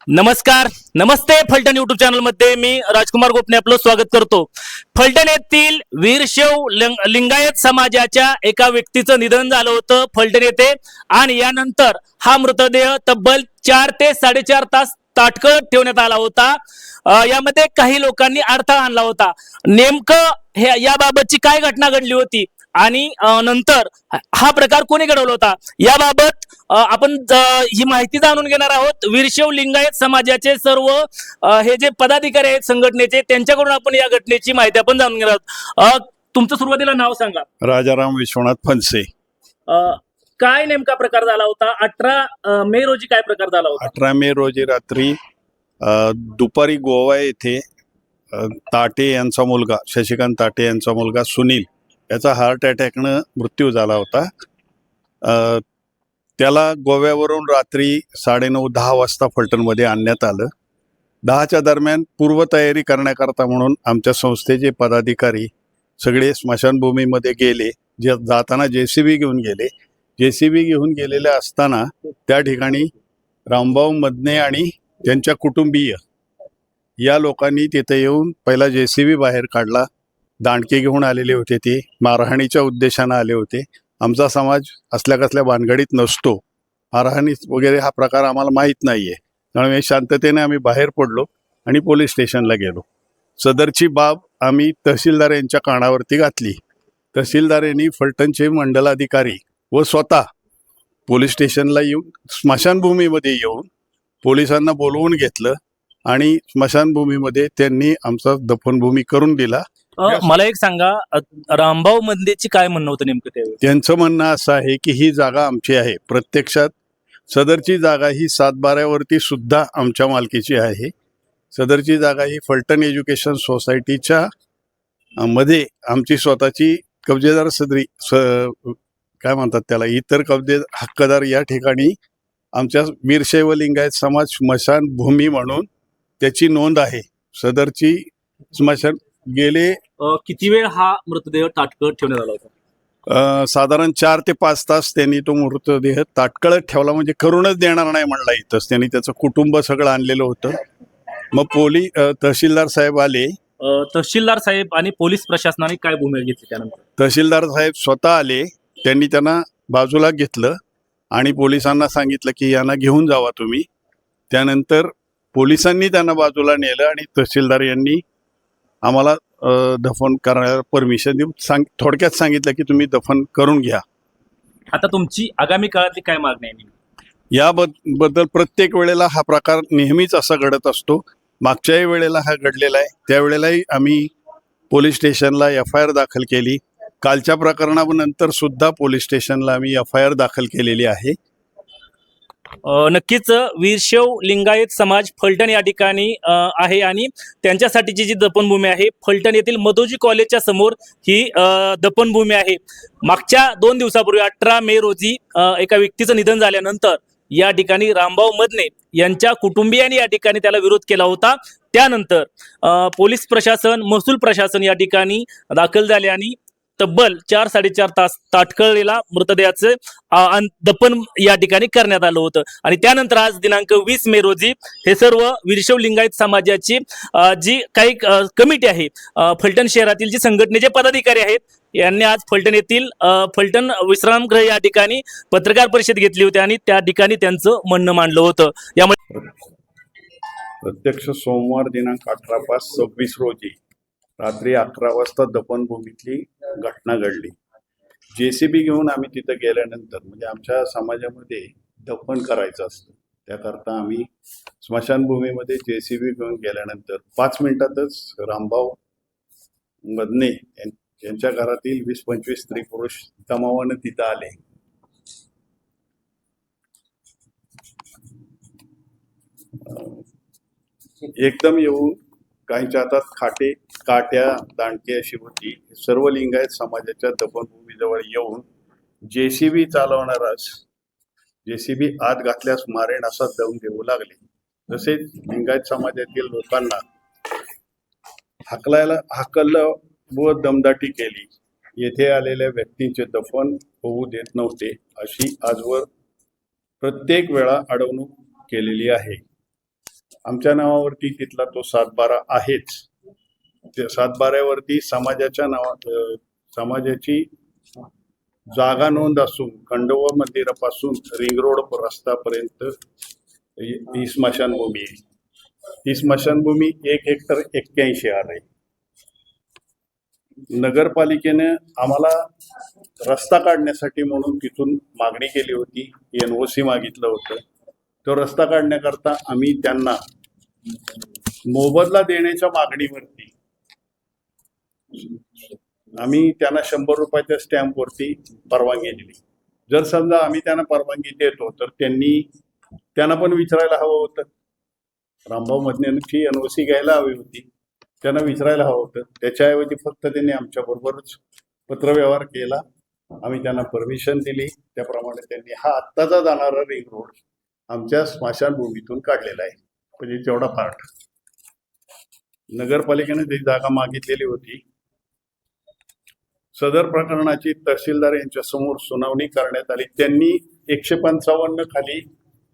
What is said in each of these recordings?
नमस्कार, नमस्ते. Phaltan YouTube channel मध्ये मी राजकुमार गोपने आपलं स्वागत करतो. फलटण येथील वीरशैव लिंगायत समाजाच्या एका व्यक्तीचं निधन झालं होतं फलटण येथे, आणि यानंतर हा मृतदेह तब्बल 4 ते 4.5 तास ताटकळत ठेवण्यात आला होता. यामध्ये काही लोकांनी अडथळा आणला होता. नेमकं याबाबतची काय घटना घडली होती आणि नंतर हा प्रकार कोणी घडवला होता याबाबत आपण ही माहिती जाणून घेणार आहोत. वीरशैव लिंगायत समाजाचे सर्व हे जे पदाधिकारी आहेत संघटनेचे, त्यांच्याकडून आपण या घटनेची माहिती आपण जाणून घेणार आहोत. तुमचं सुरुवातीला नाव सांगा. राजाराम विश्वनाथ फणसे. काय नेमका प्रकार झाला होता? 18 मे रोजी काय प्रकार झाला होता? 18 मे रोजी रात्री दुपारी गोवा येथे ताटे यांचा मुलगा, शशिकांत ताटे यांचा मुलगा सुनील याचा हार्ट अटॅकनं मृत्यू झाला होता. त्याला गोव्यावरून रात्री 9:30-10 वाजता फलटणमध्ये आणण्यात आलं. 10च्या दरम्यान पूर्वतयारी करण्याकरता म्हणून आमच्या संस्थेचे पदाधिकारी सगळे स्मशानभूमीमध्ये गेले. जाताना JCB घेऊन गेले. JCB घेऊन गेलेले असताना त्या ठिकाणी रामभाऊ मदने आणि त्यांच्या कुटुंबीय या लोकांनी तिथे येऊन पहिला JCB बाहेर काढला. दांडके घेऊन आलेले होते, ते मारहाणीच्या उद्देशानं आले होते. आमचा समाज असल्या कसल्या भानगडीत नसतो. मारहाणी वगैरे हा प्रकार आम्हाला माहीत नाही आहे. त्यामुळे शांततेने आम्ही बाहेर पडलो आणि पोलीस स्टेशनला गेलो. सदरची बाब आम्ही तहसीलदार यांच्या कानावरती घातली. तहसीलदार यांनी फलटणचे मंडलाधिकारी व स्वतः पोलीस स्टेशनला येऊन स्मशानभूमीमध्ये येऊन पोलिसांना बोलवून घेतलं आणि स्मशानभूमीमध्ये त्यांनी आमचा दफनभूमी करून दिला. मला एक सांगा, रामभाऊ मंदेची काय म्हणणं होतं नेमकं त्यावेळी? त्यांचं म्हणणं असं आहे की ही जागा आमची आहे. प्रत्यक्षात सदरची जागा ही 7/12 सुद्धा आमच्या मालकीची आहे. सदरची जागा ही फलटण एज्युकेशन सोसायटीच्या मध्ये आमची स्वतःची कब्जेदार काय म्हणतात त्याला, इतर हक्कदार या ठिकाणी आमच्या वीरशैव लिंगायत समाज स्मशानभूमी म्हणून त्याची नोंद आहे. सदरची स्मशान गेले किती वेळ हा मृतदेह ताटकळत ठेवण्यात आला होता? साधारण 4 ते 5 तास त्यांनी तो मृतदेह ताटकळत ठेवला. म्हणजे करूनच देणार नाही म्हणला. इथंच त्यांनी त्याचं कुटुंब सगळं आणलेलं होतं. मग तहसीलदार साहेब आले. तहसीलदार साहेब आणि पोलीस प्रशासनाने काय भूमिका घेतली त्यानंतर? तहसीलदार साहेब स्वतः आले. त्यांनी त्यांना बाजूला घेतलं आणि पोलिसांना सांगितलं की यांना घेऊन जावा तुम्ही. त्यानंतर पोलिसांनी त्यांना बाजूला नेलं आणि तहसीलदार यांनी आम्हाला दफन करायला परमिशन देऊन थोडक्यात सांगितलं की तुम्ही दफन करून घ्या. आता तुमची आगामी काळातली काय मागणी आहे? याबद्दल प्रत्येक वेळेला हा प्रकार नेहमीच असा घडत असतो. मागच्याही वेळेला हा घडलेला आहे. त्यावेळेलाही आम्ही पोलीस स्टेशनला FIR दाखल केली. कालच्या प्रकरणानंतर सुद्धा पोलीस स्टेशनला आम्ही FIR दाखल केलेली आहे. नक्कीच वीरशैव लिंगायत समाज फलटण या ठिकाणी आहे आणि त्यांच्यासाठीची जी दफनभूमी आहे फलटण येथील मधोजी कॉलेजच्या समोर ही दफनभूमी आहे. मागच्या 2 दिवसापूर्वी 18 मे रोजी एका व्यक्तीचं निधन झाल्यानंतर या ठिकाणी रामभाऊ मदने यांच्या कुटुंबियांनी या ठिकाणी त्याला विरोध केला होता. त्यानंतर पोलीस प्रशासन, महसूल प्रशासन या ठिकाणी दाखल झाले आणि तब्बल 4-4.5 तास ताटकळलेला मृतदेहाचं दफन या ठिकाणी करण्यात आलं होतं. आणि त्यानंतर आज दिनांक 20 मे रोजी हे सर्व वीरशैव लिंगायत समाजाची जी काही कमिटी आहे, फलटण शहरातील जी संघटनेचे पदाधिकारी आहेत, यांनी आज फलटण येथील फलटण विश्रामगृह या ठिकाणी पत्रकार परिषद घेतली होती आणि त्या ठिकाणी त्यांचं म्हणणं मांडलं होतं. यामध्ये प्रत्यक्ष सोमवार दिनांक 18/5/26 रोजी रात्री 11 वाजता दफनभूमीतली घटना घडली. JCB घेऊन आम्ही तिथं गेल्यानंतर, म्हणजे आमच्या समाजामध्ये दफन करायचं असतं त्याकरता आम्ही स्मशानभूमीमध्ये JCB घेऊन गेल्यानंतर 5 मिनिटातच रामभाऊ मदने यांच्या घरातील 20-25 स्त्री पुरुष जमावानं तिथं आले. एकदम येऊन काहींच्या हातात काट्या, दांडके अशी होती. सर्व लिंगायत समाजाच्या दफनभूमीजवळ येऊन JCB चालवणाराच JCB आत घातल्यास मारेन असा दम देऊ लागले. तसेच लिंगायत समाजातील लोकांना हाकललं व दमदाटी केली. येथे आलेल्या व्यक्तींचे दफन होऊ देत नव्हते अशी आजवर प्रत्येक वेळा अडवणूक केलेली आहे. आमच्या नावावरती तिथला तो 7-12 आहेच. त्या 7-12वरती समाजाची जागा नोंद असून खंडोबा मंदिरापासून रिंग रोड रस्तापर्यंत ही स्मशानभूमी आहे. ही स्मशानभूमी 1 हेक्टर 81 आहे. नगरपालिकेने आम्हाला रस्ता काढण्यासाठी म्हणून तिथून मागणी केली होती, NOC मागितलं होतं. तो रस्ता काढण्याकरता आम्ही त्यांना मोबदला देण्याच्या मागणीवरती आम्ही त्यांना 100 रुपयाच्या स्टॅम्पवरती परवानगी दिली. जर समजा आम्ही त्यांना परवानगी देतो तर त्यांना पण विचारायला हवं होतं. रामभाऊ मदनेची NOC घ्यायला हवी होती, त्यांना विचारायला हवं होतं. त्याच्याऐवजी फक्त त्यांनी आमच्याबरोबरच पत्रव्यवहार केला. आम्ही त्यांना परमिशन दिली. त्याप्रमाणे त्यांनी हा आत्ताचा जाणारा रिंग रोड आमच्या स्मशानभूमीतून काढलेला आहे. म्हणजे जेवढा पार्ट नगरपालिकेने ती जागा मागितलेली होती. सदर प्रकरणाची तहसीलदार यांच्या समोर सुनावणी करण्यात आली. त्यांनी 155 खाली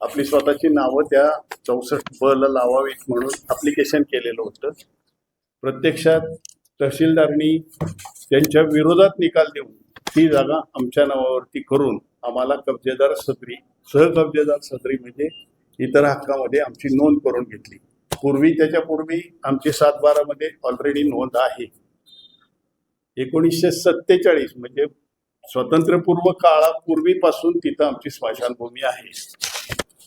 आपली स्वतःची नावं त्या 64 ला लावावीत म्हणून ऍप्लिकेशन केलेलं होतं. प्रत्यक्षात तहसीलदारनी त्यांच्या विरोधात निकाल देऊन ती जागा आमच्या नावावरती करून आम्हाला कब्जेदार सदरी सहकब्जेदार सदरी म्हणजे इतर हक्कामध्ये आमची नोंद करून घेतली. त्याच्यापूर्वी आमची 7-12 मध्ये ऑलरेडी नोंद आहे. 1947 म्हणजे स्वातंत्र्यपूर्व काळापूर्वीपासून तिथं आमची स्मशानभूमी आहे.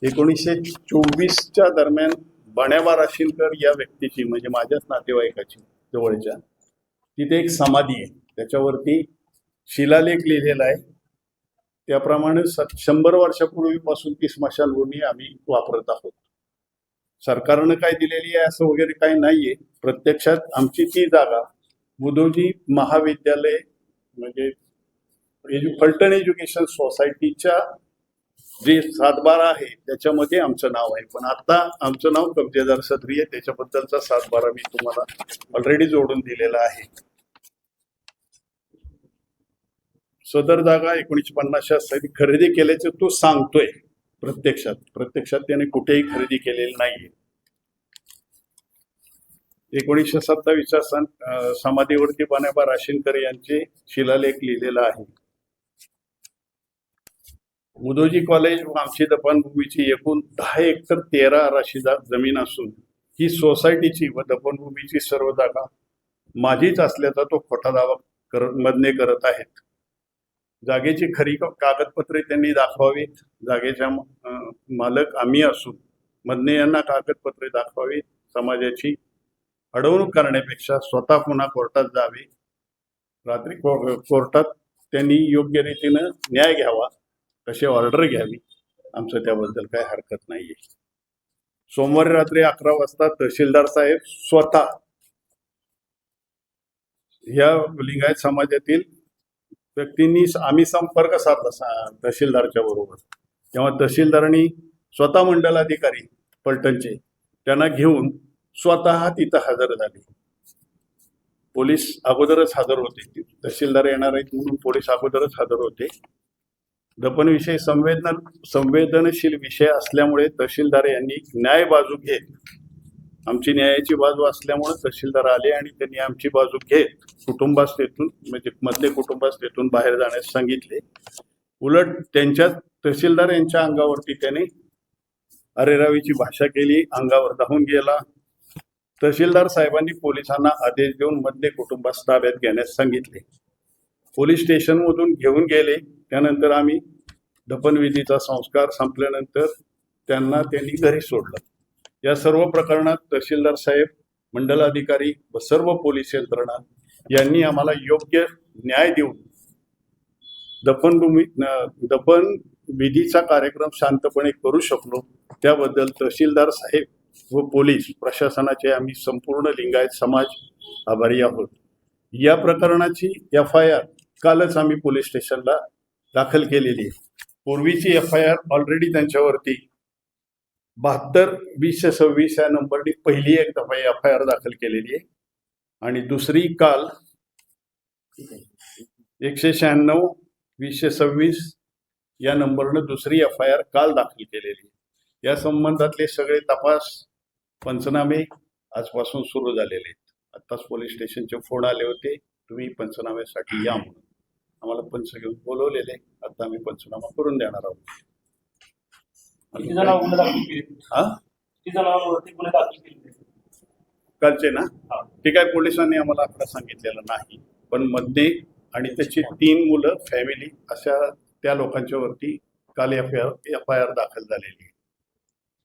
1924च्या दरम्यान बण्याबा राशीनकर या व्यक्तीची म्हणजे माझ्याच नातेवाईकाची जवळच्या तिथे एक समाधी आहे. त्याच्यावरती शिलालेख लिहिलेला आहे. त्याप्रमाणे 100 वर्षापूर्वीपासून ती स्मशानभूमी आम्ही वापरत आहोत. सरकारनं काय दिलेली आहे असं वगैरे काही नाहीये. प्रत्यक्षात आमची ती जागा मुदोजी महाविद्यालय म्हणजे फलटण एज्युकेशन सोसायटीच्या जे 7-12 आहे त्याच्यामध्ये आमचं नाव आहे. पण आता आमचं नाव कब्जेदार सदरी आहे. त्याच्याबद्दलचा 7-12 मी तुम्हाला ऑलरेडी जोडून दिलेला आहे. सदर जागा 1950 साली खरेदी केल्याचे तो सांगतोय. प्रत्यक्षात त्याने कुठेही खरेदी केलेली नाहीये. 1927च्या समाधीवरती बण्याबा राशीनकर यांचे शिलालेख लिहिलेला आहे. मुदोजी कॉलेज व आमची दफनभूमीची एकूण 10 हेक्टर 13 आराशी जमीन असून ही सोसायटीची व दफनभूमीची सर्व जागा माझीच असल्याचा तो खोटा दावा मदने करत आहेत. जागेची खरी कागदपत्रे त्यांनी दाखवावीत. जागेच्या मालक आम्ही असून मदने यांना कागदपत्रे दाखवावीत. समाजाची अडवणूक करण्यापेक्षा स्वतः पुन्हा कोर्टात जावे. रात्री कोर्टात त्यांनी योग्य रीतीनं न्याय घ्यावा, तशी ऑर्डर घ्यावी. आमचं त्याबद्दल काही हरकत नाहीये. सोमवारी रात्री 11 वाजता तहसीलदार साहेब स्वतः ह्या लिंगायत समाजातील व्यक्तींनी आम्ही संपर्क साधला तहसीलदारच्या बरोबर. तेव्हा तहसीलदारांनी स्वतः मंडलाधिकारी फलटणचे त्यांना घेऊन स्वतः तिथं हजर झाले. पोलीस अगोदरच हजर होते. तहसीलदार येणार आहेत म्हणून पोलीस अगोदरच हजर होते. दफनविषयी संवेदनशील विषय असल्यामुळे तहसीलदार यांनी न्याय बाजू घेत आमची न्यायाची बाजू असल्यामुळे तहसीलदार आले आणि त्यांनी आमची बाजू घेत कुटुंबास्थेतून म्हणजे मधले कुटुंबास्थेतून बाहेर जाण्यास सांगितले. उलट त्यांच्या तहसीलदार यांच्या अंगावरती त्याने अरेरावीची भाषा केली, अंगावर धावून गेला. तहसीलदार साहेबांनी पोलिसांना आदेश देऊन मधले कुटुंबास ताब्यात घेण्यास सांगितले. पोलीस स्टेशनमधून घेऊन गेले. त्यानंतर आम्ही दफनविधीचा संस्कार संपल्यानंतर त्यांनी घरी सोडलं. या सर्व प्रकरणात तहसीलदार साहेब, मंडलाधिकारी व सर्व पोलीस यंत्रणा यांनी आम्हाला योग्य न्याय देऊन दफन विधीचा कार्यक्रम शांतपणे करू शकलो. त्याबद्दल तहसीलदार साहेब व पोलीस प्रशासनाचे आम्ही संपूर्ण लिंगायत समाज आभारी आहोत. या प्रकरणाची FIR कालच आम्ही पोलीस स्टेशनला दाखल केलेली आहे. पूर्वीची FIR ऑलरेडी त्यांच्यावरती 72-2026 या नंबरने पहिली एक दफा FIR दाखल केलेली आहे आणि दुसरी काल 196-2026 या नंबरनं दुसरी FIR काल दाखल केलेली आहे. या संबंधातले सगळे तपास पंचनामे आजपासून सुरू झालेले आहेत. आत्ताच पोलीस स्टेशनचे फोन आले होते, तुम्ही पंचनाम्यासाठी या म्हणून. आम्हाला पंच घेऊन बोलवलेले. आता आम्ही पंचनामा करून देणार आहोत. किती जणांवर गुन्हे दाखल केले? हा, किती जणांवरती गुन्हे दाखल केले? कालचे ना, हा. ते काय पोलिसांनी आम्हाला आकडा सांगितलेला नाही, पण मध्ये आणि त्याची 3 मुलं फॅमिली अशा त्या लोकांच्या वरती काल एफ आय आर दाखल झालेली आहे.